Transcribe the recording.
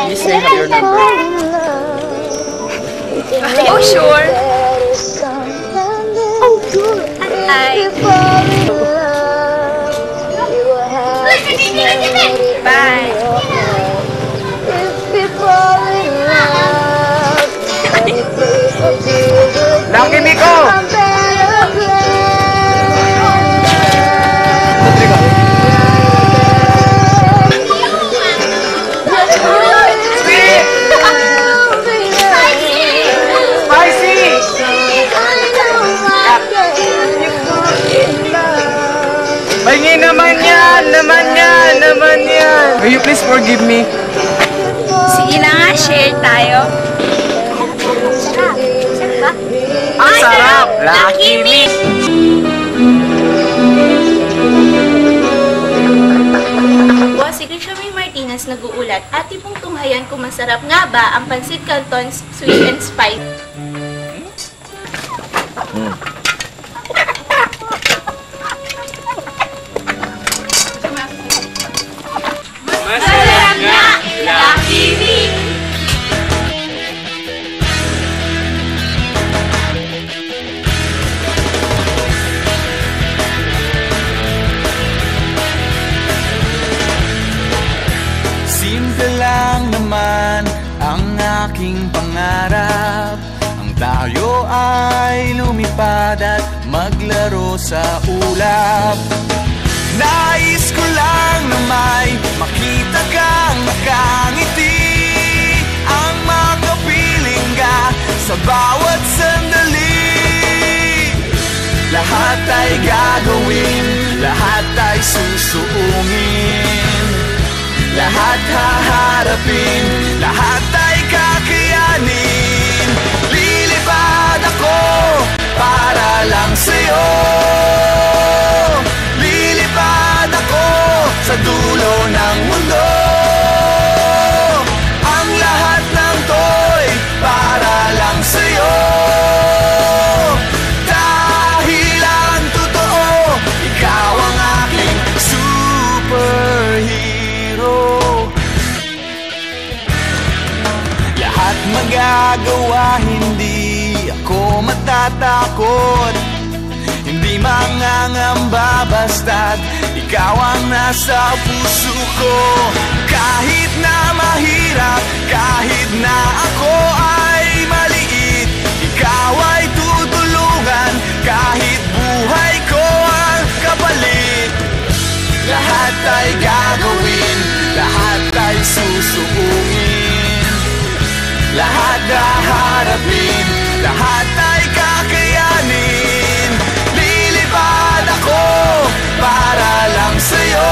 Please save your number. Oh, sure. Oh, sure. Hi. Bye. Lucky Miko! Pahingi naman yan! Will you please forgive me? Sige na nga, share tayo. Sarap. Sarap ba? Ang sarap! Lucky Me! Po, si Grishomy Martinez nag-uulat. Ati pong tunghayan kung masarap nga ba ang Pancit Canton Sweet and Spicy. Masarap nga! Lucky Me! Simple lang naman ang aking pangarap. Ang tayo ay lumipad at maglaro sa ulap. Nais ko lang na may makita kang nakangiti, ang makapiling ka sa bawat sandali. Lahat ay gagawin, lahat ay susuungin, lahat haharapin, lahat ay kakayanin. Lilipad ako para lang sa'yo, lilipad ako sa dulo ng mundo. Ang lahat ng to'y para lang sa'yo, dahil ang totoo, ikaw ang aking superhero. Lahat magagawa, hindi ako matatakot, hindi mangangamba basta't ikaw ang nasa puso ko. Kahit na mahirap, kahit na ako ay maliit, ikaw ay tutulungan, kahit buhay ko ang kapalit. Lahat ay gagawin, lahat ay susuungin, lahat haharapin, lahat ay kakayanin. Lilipad ako para lang sa'yo,